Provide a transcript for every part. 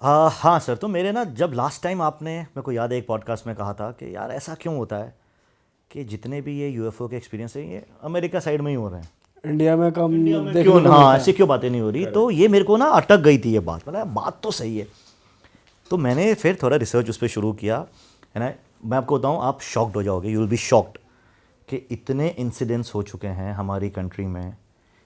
हाँ सर, तो मेरे ना जब लास्ट टाइम आपने मेरे को याद है एक पॉडकास्ट में कहा था कि यार ऐसा क्यों होता है कि जितने भी ये यूएफओ के एक्सपीरियंस है ये अमेरिका साइड में ही हो रहे हैं, इंडिया में कम देखने क्यों को हाँ मिलता ऐसे है। क्यों बातें नहीं हो रही। तो ये मेरे को ना अटक गई थी ये बात, मतलब बात तो सही है। तो मैंने फिर थोड़ा रिसर्च उस पर शुरू किया है ना। मैं आपको बताऊँ, आप शॉक्ड हो जाओगे, यू विल बी शॉक्ड कि इतने इंसिडेंट्स हो चुके हैं हमारी कंट्री में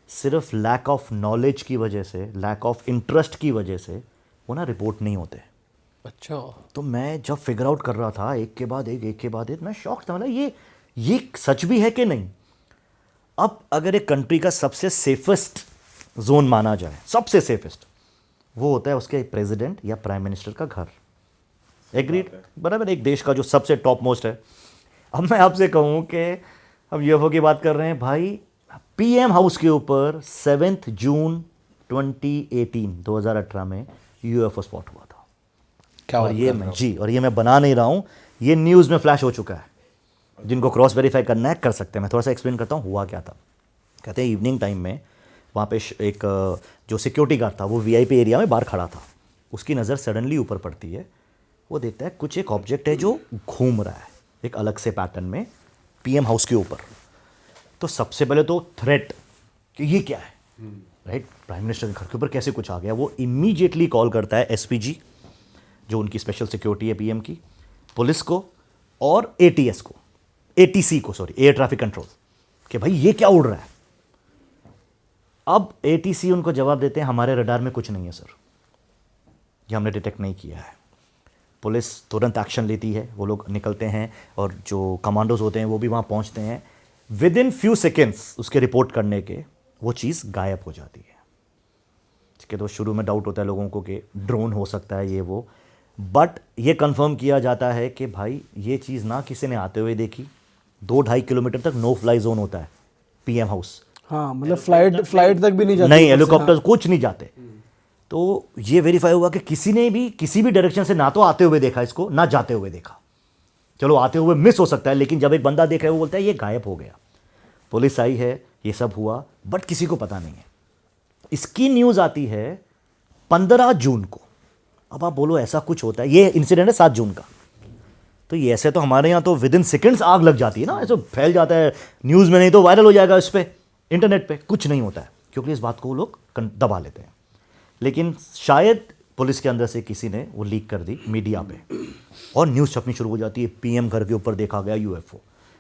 सिर्फ लैक ऑफ नॉलेज की वजह से, लैक ऑफ इंटरेस्ट की वजह से वो ना रिपोर्ट नहीं होते। अच्छा। तो मैं जब फिगर आउट कर रहा था एक के बाद एक, मैं शॉक था, मतलब ये सच भी है कि नहीं। अब अगर एक कंट्री का सबसे सेफेस्ट जोन माना जाए, सबसे सेफेस्ट, वो होता है उसके प्रेसिडेंट या प्राइम मिनिस्टर का घर। एग्रीड, बराबर, एक देश का जो सबसे टॉप मोस्ट है। अब मैं आपसे कहूँ कि हम यूएफओ की बात कर रहे हैं भाई, पीएम हाउस के ऊपर 7 जून 2018 में यूएफओ स्पॉट हुआ था। क्या और बात ये कर रहे मैं हो? जी, और ये मैं बना नहीं रहा हूँ, ये न्यूज़ में फ्लैश हो चुका है। जिनको क्रॉस वेरीफाई करना है कर सकते हैं। मैं थोड़ा सा एक्सप्लेन करता हूँ हुआ क्या था। कहते हैं इवनिंग टाइम में वहाँ पे एक जो सिक्योरिटी गार्ड था वो वीआईपी एरिया में बाहर खड़ा था। उसकी नज़र सडनली ऊपर पड़ती है, वो देखता है कुछ एक ऑब्जेक्ट है जो घूम रहा है एक अलग से पैटर्न में पीएम हाउस के ऊपर। तो सबसे पहले तो थ्रेट कि ये क्या है, राइट, प्राइम मिनिस्टर के घर के ऊपर कैसे कुछ आ गया। वो इमीडिएटली कॉल करता है एसपीजी, जो उनकी स्पेशल सिक्योरिटी है पीएम की, पुलिस को और एटीएस को, एटीसी को, सॉरी, एयर ट्रैफिक कंट्रोल, कि भाई ये क्या उड़ रहा है। अब एटीसी उनको जवाब देते हैं हमारे रडार में कुछ नहीं है सर, ये हमने डिटेक्ट नहीं किया है। पुलिस तुरंत एक्शन लेती है, वो लोग निकलते हैं और जो कमांडोज होते हैं वो भी वहाँ पहुँचते हैं। विद इन फ्यू सेकेंड्स उसके रिपोर्ट करने के वो चीज़ गायब हो जाती है। ठीक है, तो शुरू में डाउट होता है लोगों को कि ड्रोन हो सकता है ये वो, बट ये कंफर्म किया जाता है कि भाई ये चीज़ ना किसी ने आते हुए देखी। 2-2.5 किलोमीटर तक नो फ्लाई जोन होता है पीएम हाउस, हाँ, मतलब फ्लाइट तक भी नहीं जाती नहीं ऊपर से, हेलीकॉप्टर हाँ। कुछ नहीं जाते। तो ये वेरीफाई हुआ कि किसी ने भी किसी भी डायरेक्शन से ना तो आते हुए देखा इसको, ना जाते हुए देखा। चलो आते हुए मिस हो सकता है, लेकिन जब एक बंदा देखा है वो बोलता है ये गायब हो गया। पुलिस आई है, ये सब हुआ, बट किसी को पता नहीं है। इसकी न्यूज़ आती है 15 जून को। अब आप बोलो ऐसा कुछ होता है, ये इंसिडेंट है 7 जून का। तो ये ऐसे तो हमारे यहाँ तो विद इन सेकेंड्स आग लग जाती है ना, ऐसे फैल जाता है न्यूज़ में, नहीं तो वायरल हो जाएगा इस पर, इंटरनेट पे। कुछ नहीं होता है क्योंकि इस बात को वो लोग दबा लेते हैं। लेकिन शायद पुलिस के अंदर से किसी ने वो लीक कर दी मीडिया पे और न्यूज़ छपनी शुरू हो जाती है, पीएम घर के ऊपर देखा गया यूएफओ।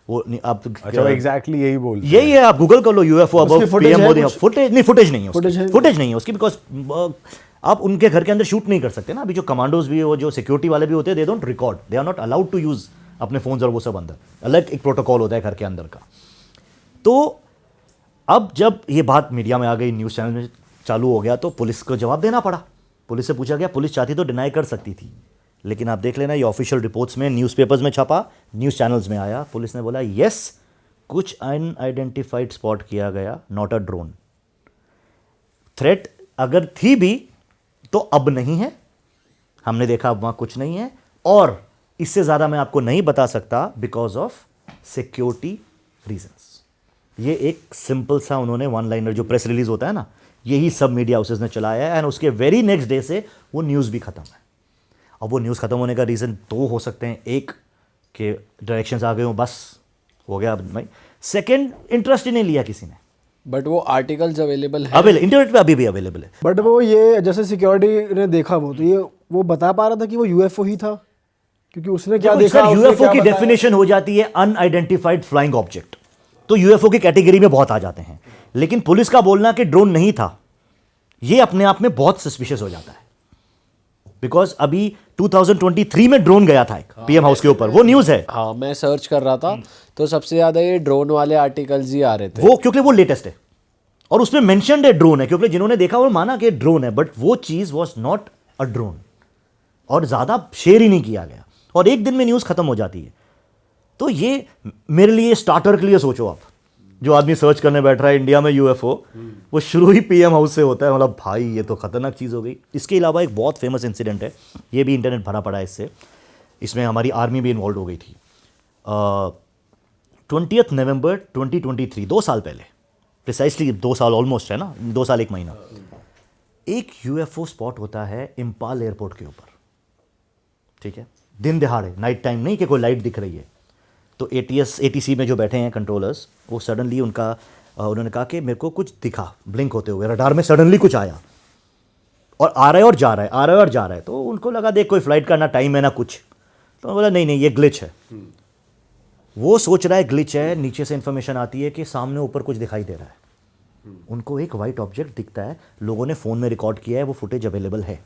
वो आप अच्छा, एग्जैक्टली यही बोल यही है, आप गूगल कर लो यूएफओ अबव उसकी footage पीएम है मोदी। कुछ? फुटेज नहीं, फुटेज नहीं है उसकी, Footage है? फुटेज नहीं है उसकी, बिकॉज आप उनके घर के अंदर शूट नहीं कर सकते ना। अभी जो कमांडोज भी, वो जो सिक्योरिटी वाले भी होते हैं, they don't record, they are not allowed to use अपने फोन्स और वो सब अंदर, अलग एक प्रोटोकॉल होता है घर के अंदर का। तो अब जब ये बात मीडिया में आ गई, न्यूज़ चैनल में चालू हो गया, तो पुलिस को जवाब देना पड़ा। पुलिस से पूछा गया, पुलिस चाहती तो डिनाई कर सकती थी, लेकिन आप देख लेना ये ऑफिशियल रिपोर्ट्स में, न्यूज़पेपर्स में छपा, न्यूज़ चैनल्स में आया। पुलिस ने बोला यस, कुछ अनआइडेंटिफाइड स्पॉट किया गया, नॉट अ ड्रोन। थ्रेट अगर थी भी तो अब नहीं है, हमने देखा अब वहां कुछ नहीं है। और इससे ज़्यादा मैं आपको नहीं बता सकता बिकॉज ऑफ सिक्योरिटी रीजंस। ये एक सिंपल सा उन्होंने वन लाइनर जो प्रेस रिलीज होता है ना, यही सब मीडिया हाउसेस ने चलाया है, एंड उसके वेरी नेक्स्ट डे से वो न्यूज़ भी खत्म है। अब वो न्यूज़ खत्म होने का रीज़न दो हो सकते हैं, एक कि डायरेक्शंस आ गए हो, बस हो गया भाई। सेकंड, इंटरेस्ट ही नहीं लिया किसी ने। बट वो आर्टिकल्स अवेलेबल है, अवेलेबल इंटरनेट पे अभी भी अवेलेबल है। बट वो ये जैसे सिक्योरिटी ने देखा वो, तो ये वो बता पा रहा था कि वो यूएफओ ही था, क्योंकि उसने क्या देखा, उसने यूएफओ क्या की बताया? डेफिनेशन हो जाती है अनआइडेंटिफाइड फ्लाइंग ऑब्जेक्ट, तो यूएफओ की कैटेगरी में बहुत आ जाते हैं। लेकिन पुलिस का बोलना कि ड्रोन नहीं था, ये अपने आप में बहुत सस्पिशियस हो जाता है। बिकॉज अभी 2023 में ड्रोन गया था एक पीएम हाउस के ऊपर, वो न्यूज़ है। हाँ मैं सर्च कर रहा था तो सबसे ज़्यादा ये ड्रोन वाले आर्टिकल्स ही आ रहे थे। वो क्योंकि वो लेटेस्ट है और उसमें मेंशन्ड है ड्रोन है, क्योंकि जिन्होंने देखा वो माना कि ड्रोन है, बट वो चीज़ वॉज नॉट अ ड्रोन और ज़्यादा शेयर ही नहीं किया गया, और एक दिन में न्यूज़ खत्म हो जाती है। तो ये मेरे लिए स्टार्टर के लिए सोचो आप, जो आदमी सर्च करने बैठ रहा है इंडिया में यूएफओ, वो शुरू ही पीएम हाउस से होता है, मतलब भाई ये तो खतरनाक चीज़ हो गई। इसके अलावा एक बहुत फेमस इंसिडेंट है, ये भी इंटरनेट भरा पड़ा है इससे, इसमें हमारी आर्मी भी इन्वॉल्व हो गई थी। 20 नवंबर 2023, 2 साल पहले, प्रिसाइसली 2 साल ऑलमोस्ट है ना, 2 साल 1 महीना, एक यूएफओ स्पॉट होता है इम्पाल एयरपोर्ट के ऊपर, ठीक है, दिन दिहाड़े, नाइट टाइम नहीं कि कोई लाइट दिख रही है। तो एटीसी में जो बैठे हैं कंट्रोलर्स, वो सडनली उन्होंने कहा कि मेरे को कुछ दिखा ब्लिंक होते हुए, रडार में सडनली कुछ आया और आ रहा है और जा रहा है, आ रहा है और जा रहा है। तो उनको लगा देख कोई फ्लाइट का ना टाइम है ना कुछ, तो बोला नहीं नहीं ये ग्लिच है। वो सोच रहा है ग्लिच है, नीचे से इंफॉर्मेशन आती है कि सामने ऊपर कुछ दिखाई दे रहा है। उनको एक वाइट ऑब्जेक्ट दिखता है, लोगों ने फ़ोन में रिकॉर्ड किया है, वो फुटेज अवेलेबल है,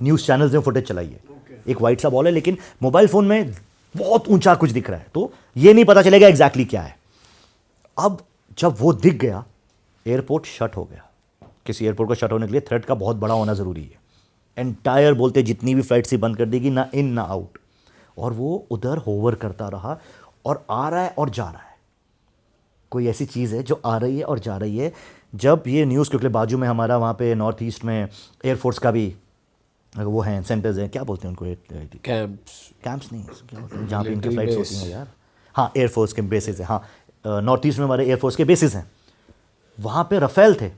न्यूज़ चैनल्स में फुटेज चलाई है। एक वाइट सा बॉल है, लेकिन मोबाइल फ़ोन में बहुत ऊंचा कुछ दिख रहा है, तो ये नहीं पता चलेगा एग्जैक्टली क्या है। अब जब वो दिख गया, एयरपोर्ट शट हो गया। किसी एयरपोर्ट को शट होने के लिए थ्रेट का बहुत बड़ा होना ज़रूरी है। एंटायर बोलते जितनी भी फ्लाइट्स ही बंद कर देगी, ना इन ना आउट। और वो उधर होवर करता रहा और आ रहा है और जा रहा है। कोई ऐसी चीज़ है जो आ रही है और जा रही है। जब ये न्यूज़, क्योंकि बाजू में हमारा वहाँ पे नॉर्थ ईस्ट में एयरफोर्स का भी वो हैं, सेंटर्स हैं, क्या बोलते हैं उनको, कैंप्स नहीं, क्या बोलते हैं जहाँ पे इनकी फ्लाइट्स होती हैं यार, हाँ एयरफोर्स के बेसिस है, हाँ नॉर्थ ईस्ट में हमारे एयरफोर्स के बेसिस हैं। वहाँ पे रफ़ेल थे,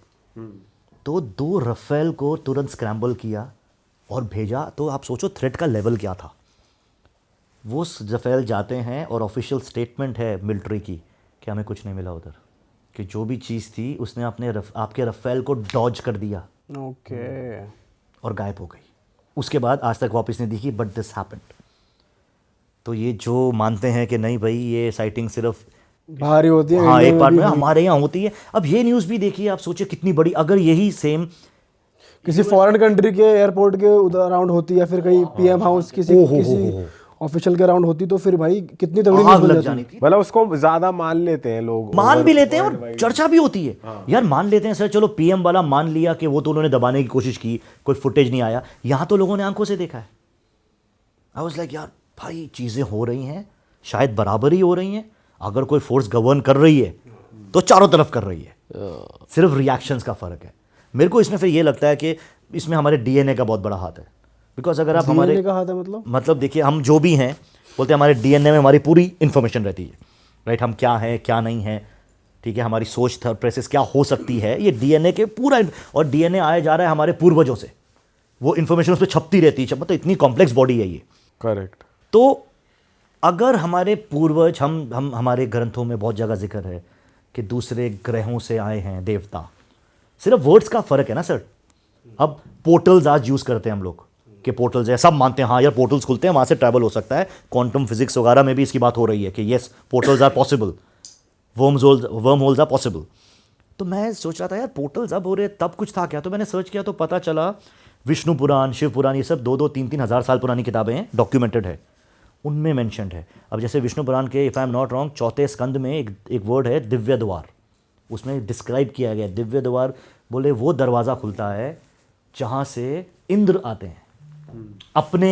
तो 2 रफ़ेल को तुरंत स्क्रैम्बल किया और भेजा। तो आप सोचो थ्रेट का लेवल क्या था। वो रफ़ेल जाते हैं और ऑफिशियल स्टेटमेंट है मिलिट्री की कि हमें कुछ नहीं मिला उधर, कि जो भी चीज़ थी उसने आपके रफ़ेल को डॉज कर दिया ओके और गायब हो गई। उसके बाद आज तक वापस नहीं दिखी, बट दिस हैपेंड। तो ये जो मानते हैं कि नहीं भाई ये साइटिंग सिर्फ बाहर ही होती है, हाँ इंडिया एक में पार्ट भी में हमारे यहाँ होती है। अब ये न्यूज़ भी देखिए, आप सोचिए कितनी बड़ी, अगर यही सेम किसी फॉरेन कंट्री के एयरपोर्ट के अराउंड होती या फिर कहीं पीएम हाउस किसी ऑफिशियल के अराउंड होती, तो फिर भाई कितनी तगड़ी न्यूज़ आग बन लग जाती। जानी थी। मतलब उसको ज्यादा मान लेते हैं लोग, मान भी लेते हैं और चर्चा भी होती है। यार मान लेते हैं सर, चलो पीएम वाला मान लिया कि वो तो उन्होंने दबाने की कोशिश की, कोई फुटेज नहीं आया। यहाँ तो लोगों ने आंखों से देखा है। आई वाज लाइक यार भाई चीज़ें हो रही हैं, शायद बराबर ही हो रही हैं। अगर कोई फोर्स गवर्न कर रही है तो चारों तरफ कर रही है, सिर्फ रिएक्शंस का फ़र्क है। मेरे को इसमें फिर ये लगता है कि इसमें हमारे डीएनए का बहुत बड़ा हाथ है। बिकॉज अगर आप हमारे DNA का हाथ है मतलब देखिए हम जो भी हैं, बोलते हैं हमारे डीएनए में हमारी पूरी इन्फॉर्मेशन रहती है, राइट। हम क्या हैं क्या नहीं है, ठीक है, हमारी सोच थॉट प्रोसेस क्या हो सकती है, ये डीएनए के पूरा। और डीएनए आया जा रहा है हमारे पूर्वजों से, वो इन्फॉर्मेशन उस पर छपती रहती है। मतलब इतनी कॉम्प्लेक्स बॉडी है ये। करेक्ट। तो अगर हमारे पूर्वज, हम हमारे ग्रंथों में बहुत जगह जिक्र है कि दूसरे ग्रहों से आए हैं देवता, सिर्फ वर्ड्स का फ़र्क है ना सर। अब पोर्टल्स आज यूज़ करते हैं हम लोग कि पोर्टल्स है, सब मानते हैं हाँ यार पोर्टल्स खुलते हैं, वहाँ से ट्रैवल हो सकता है। क्वांटम फिजिक्स वगैरह में भी इसकी बात हो रही है कि yes portals are possible, wormholes are possible. तो मैं सोच रहा था यार पोर्टल्स अब हो रहे, तब कुछ था क्या? तो मैंने सर्च किया तो पता चला विष्णु पुराण, शिव पुराण, ये सब 2-2, 3-3 हज़ार साल पुरानी किताबें हैं, डॉक्यूमेंटेड है, उनमें मेंशन्ड है। अब जैसे विष्णु पुराण के if I am not wrong 4 स्कंद में एक वर्ड है दिव्य द्वार, उसमें डिस्क्राइब किया गया दिव्य द्वार, बोले वो दरवाज़ा खुलता है जहाँ से इंद्र आते हैं अपने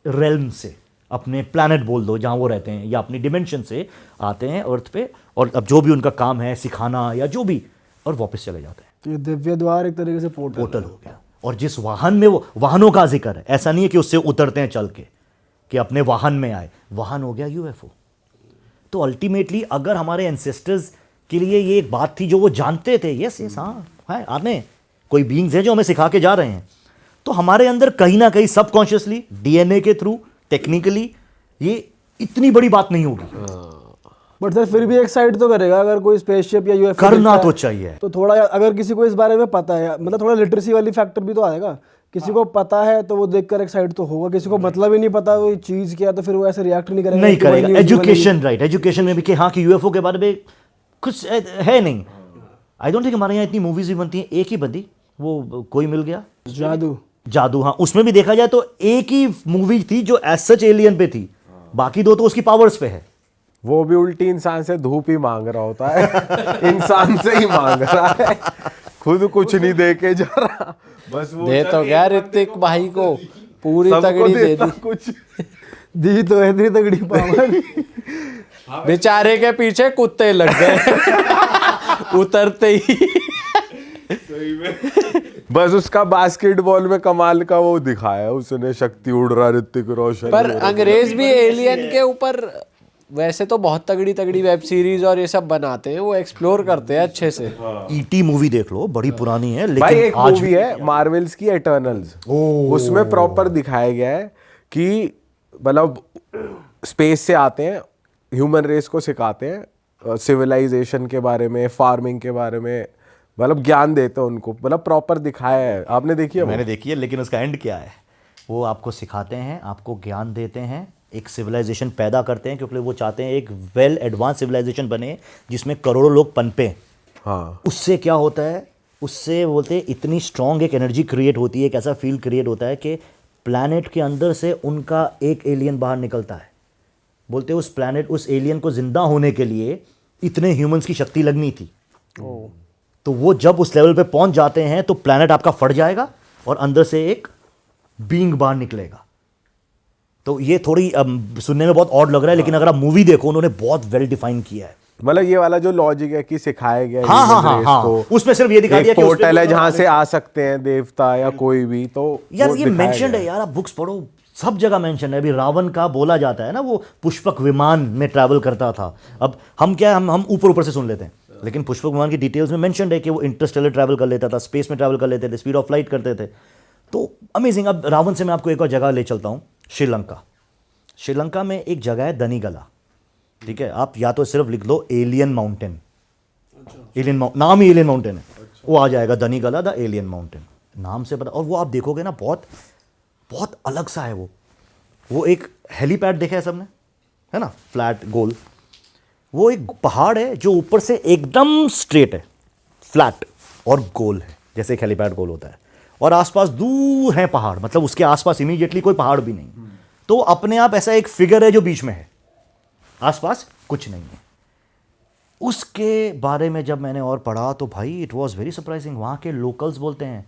रेल्म से, अपने प्लैनेट बोल दो जहाँ वो रहते हैं, या अपनी डिमेंशन से आते हैं अर्थ पे, और अब जो भी उनका काम है सिखाना या जो भी, और वापस चले जाते हैं। तो ये दिव्य द्वार एक तरीके से पोर्टल हो गया। और जिस वाहन में, वो वाहनों का जिक्र है, ऐसा नहीं है कि उससे उतरते हैं चल के कि अपने वाहन में आए, वाहन हो गया यूएफओ। तो अल्टीमेटली अगर हमारे एंसेस्टर्स के लिए ये एक बात थी जो वो जानते थे, यस यस हाँ है, आने कोई बीइंग्स हैं जो हमें सिखा के जा रहे हैं, तो हमारे अंदर कहीं ना कहीं सबकॉन्शियसली डीएनए के थ्रू टेक्निकली ये इतनी बड़ी बात नहीं होगी। बट सर फिर भी एक साइड तो करेगा, अगर कोई स्पेसशिप या यूएफओ करना तो चाहिए। तो थोड़ा, अगर किसी को इस बारे में पता है, मतलब थोड़ा लिटरेसी वाली फैक्टर भी तो आएगा। किसी को पता है तो वो देखकर एक्साइट तो होगा, किसी को मतलब ही नहीं पता वो चीज़ क्या, तो फिर वो ऐसे रिएक्ट नहीं करेगा। नहीं करेगा। एजुकेशन, राइट, एजुकेशन में भी कि हाँ कि यूएफओ के बारे में कुछ है नहीं। आई डोंट थिंक हमारे यहाँ इतनी मूवीज भी बनती हैं, एक ही बंदी वो कोई मिल गया, जादू, हाँ उसमें भी देखा जाए तो एक ही मूवी थी जो एज सच एलियन पे थी, बाकी 2 तो उसकी पावर्स पे है। वो भी उल्टी इंसान से धूप ही मांग रहा होता है इंसान से ही मांग रहा है, खुद कुछ नहीं दे के जा रहा, बस वो दे तो गया ऋतिक भाई को पूरी तगड़ी दे दी, कुछ दी तो इतनी तगड़ी पावर बेचारे के पीछे कुत्ते लग गए उतरते ही। बस उसका बास्केटबॉल में कमाल का वो दिखाया उसने, शक्ति उड़ रहा ऋतिक रोशन। पर अंग्रेज भी एलियन के ऊपर वैसे तो बहुत तगड़ी तगड़ी वेब सीरीज और ये सब बनाते हैं, वो एक्सप्लोर करते हैं अच्छे से। ईटी मूवी देख लो, बड़ी पुरानी है भाई लेकिन एक आज मूवी है मार्वल्स की एटर्नल्स, उसमें प्रॉपर दिखाया गया है कि मतलब स्पेस से आते हैं, ह्यूमन रेस को सिखाते हैं सिविलाइजेशन के बारे में, फार्मिंग के बारे में, मतलब ज्ञान देते हैं उनको, मतलब प्रॉपर दिखाया है। आपने देखी है वो? मैंने देखी है, लेकिन उसका एंड क्या है? वो आपको सिखाते हैं, आपको ज्ञान देते हैं, एक सिविलाइजेशन पैदा करते हैं, क्योंकि वो चाहते हैं एक वेल एडवांस सिविलाइजेशन बने जिसमें करोड़ों लोग पनपे। हाँ उससे क्या होता है, उससे बोलते हैं इतनी स्ट्रांग एक एनर्जी क्रिएट होती है, एक ऐसा फील क्रिएट होता है कि प्लैनेट के अंदर से उनका एक एलियन बाहर निकलता है। बोलते हैं उस प्लैनेट, उस एलियन को जिंदा होने के लिए इतने ह्यूमंस की शक्ति लगनी थी। तो वो जब उस लेवल पे पहुंच जाते हैं तो प्लैनेट आपका फट जाएगा और अंदर से एक बीइंग बाहर निकलेगा। तो ये थोड़ी सुनने में बहुत ऑड लग रहा है, लेकिन अगर आप मूवी देखो उन्होंने बहुत वेल डिफाइन किया है। मतलब ये वाला जो लॉजिक है कि सिखाया गया है हाँ human हाँ race हाँ, को, उसमें सिर्फ ये दिखा दिया एक कि पोर्टल है उसमें जहां से आ सकते हैं देवता या कोई भी, तो यार वो ये दिखाया मेंशन्ड गया है यार, आप बुक्स पढ़ो, सब जगह मेंशन है। अभी रावण का बोला जाता है ना, वो पुष्पक विमान में ट्रैवल करता था। अब हम क्या, हम ऊपर ऊपर से सुन लेते हैं, लेकिन पुष्पक विमान की डिटेल्स में मेंशन्ड है कि वो इंटरस्टेलर ट्रैवल कर लेता था, स्पेस में ट्रैवल कर लेते थे, स्पीड ऑफ लाइट करते थे। तो अमेजिंग। अब रावण से मैं आपको एक और जगह ले चलता हूँ, श्रीलंका। श्रीलंका में एक जगह है दनीगला, ठीक है? आप या तो सिर्फ लिख लो एलियन माउंटेन, एलियन नाम ही एलियन माउंटेन है, वो आ जाएगा, दनीगला द एलियन माउंटेन नाम से पता। और वो आप देखोगे ना, बहुत बहुत अलग सा है वो एक हेलीपैड देखा है सबने, है ना, फ्लैट गोल। वो एक पहाड़ है जो ऊपर से एकदम स्ट्रेट है, फ्लैट और गोल है, जैसे एक हेलीपैड गोल होता है, और आसपास दूर हैं पहाड़, मतलब उसके आसपास इमीडिएटली कोई पहाड़ भी नहीं। तो अपने आप ऐसा एक फिगर है जो बीच में है, आसपास कुछ नहीं है। उसके बारे में जब मैंने और पढ़ा तो भाई इट वाज वेरी सरप्राइजिंग। वहाँ के लोकल्स बोलते हैं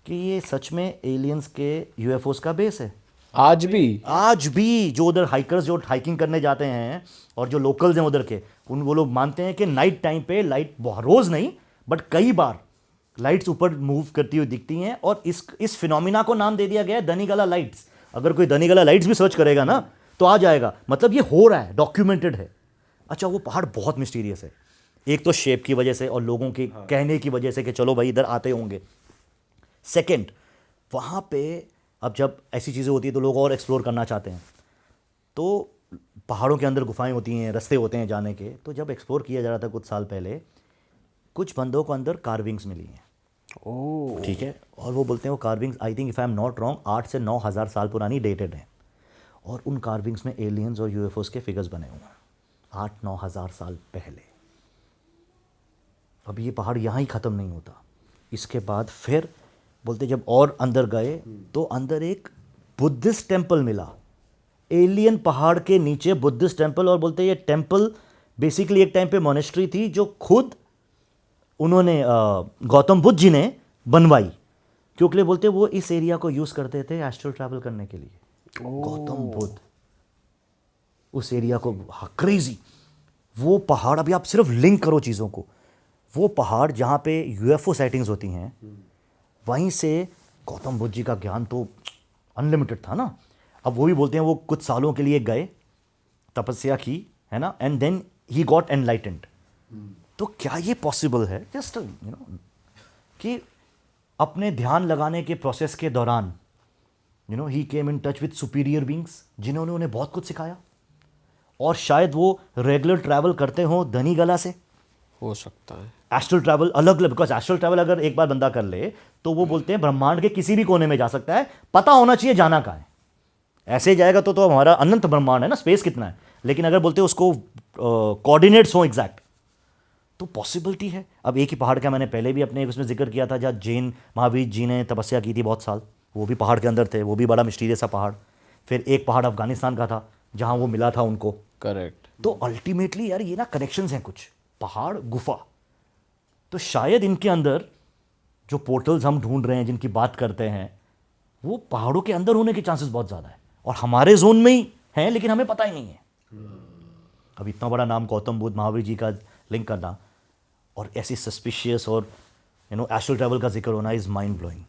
कि ये सच में एलियंस के यूएफओस का बेस है। आज भी जो उधर हाइकर्स जो हाइकिंग करने जाते हैं और जो लोकल्स हैं उधर के, वो लोग मानते हैं कि नाइट टाइम पे लाइट, रोज नहीं बट कई बार लाइट्स ऊपर मूव करती हुई दिखती हैं, और इस फिनोमिना को नाम दे दिया गया है दनीगला लाइट्स। अगर कोई दनीगला लाइट्स भी सर्च करेगा ना तो आ जाएगा, मतलब ये हो रहा है, डॉक्यूमेंटेड है। अच्छा, वो पहाड़ बहुत मिस्टीरियस है, एक तो शेप की वजह से और लोगों के कहने की वजह से कि चलो भाई इधर आते होंगे। सेकंड, वहाँ पे अब जब ऐसी चीज़ें होती है तो लोग और एक्सप्लोर करना चाहते हैं, तो पहाड़ों के अंदर गुफाएं होती हैं, रास्ते होते हैं जाने के। तो जब एक्सप्लोर किया जा रहा था कुछ साल पहले, कुछ बंदों को अंदर कार्विंग्स मिली हैं, ठीक है, और वो बोलते हैं वो carvings, I think if I am not wrong, 8 से 9 हज़ार साल पुरानी डेटेड हैं, और उन कार्विंग्स में एलियंस और यूएफओस के फिगर्स बने हुए हैं 8-9 हज़ार साल पहले। अब ये पहाड़ यहाँ ही ख़त्म नहीं होता, इसके बाद फिर बोलते जब और अंदर गए तो अंदर एक बुद्धिस्ट टेम्पल मिला, एलियन पहाड़ के नीचे बुद्धिस्ट टेम्पल। और बोलते ये टेम्पल बेसिकली एक टाइम पे मोनेस्ट्री थी जो खुद उन्होंने गौतम बुद्ध जी ने बनवाई, क्योंकि बोलते वो इस एरिया को यूज़ करते थे एस्ट्रल ट्रैवल करने के लिए। गौतम बुद्ध उस एरिया को, क्रेजी वो पहाड़। अभी आप सिर्फ लिंक करो चीज़ों को, वो पहाड़ जहाँ पे यूएफओ साइटिंग्स होती हैं, वहीं से गौतम बुद्ध जी का ज्ञान तो अनलिमिटेड था ना। अब वो भी बोलते हैं वो कुछ सालों के लिए गए, तपस्या की, है ना, and then he got enlightened. तो क्या ये पॉसिबल है, जस्ट कि अपने ध्यान लगाने के प्रोसेस के दौरान ही came in touch with superior beings जिन्होंने उन्हें बहुत कुछ सिखाया, और शायद वो रेगुलर ट्रैवल करते हों दनीगला से, हो सकता है। एस्ट्रल ट्रैवल अलग, बिकॉज एस्ट्रल ट्रैवल अगर एक बार बंदा कर ले तो वो बोलते हैं ब्रह्मांड के किसी भी कोने में जा सकता है, पता होना चाहिए जाना कहाँ है। ऐसे ही जाएगा तो हमारा अनंत ब्रह्मांड है ना, स्पेस कितना है, लेकिन अगर बोलते हैं उसको कोऑर्डिनेट्स हो एग्जैक्ट, तो पॉसिबिलिटी है। अब एक ही पहाड़ का मैंने पहले भी अपने उसमें जिक्र किया था, जहाँ जैन महावीर जी ने तपस्या की थी बहुत साल, वो भी पहाड़ के अंदर थे, वो भी बड़ा मिस्टीरियस सा पहाड़। फिर एक पहाड़ अफगानिस्तान का था जहाँ वो मिला था उनको। करेक्ट। तो अल्टीमेटली यार ये ना कनेक्शंस हैं कुछ, पहाड़, गुफा, तो शायद इनके अंदर जो पोर्टल्स हम ढूंढ रहे हैं, जिनकी बात करते हैं, वो पहाड़ों के अंदर होने के चांसेस बहुत ज़्यादा है, और हमारे जोन में ही हैं लेकिन हमें पता ही नहीं है। अब इतना बड़ा नाम गौतम बुद्ध, महावीर जी का लिंक करना और ऐसी सस्पिशियस और एस्ट्रल ट्रैवल का जिक्र होना इज़ माइंड ब्लोइंग।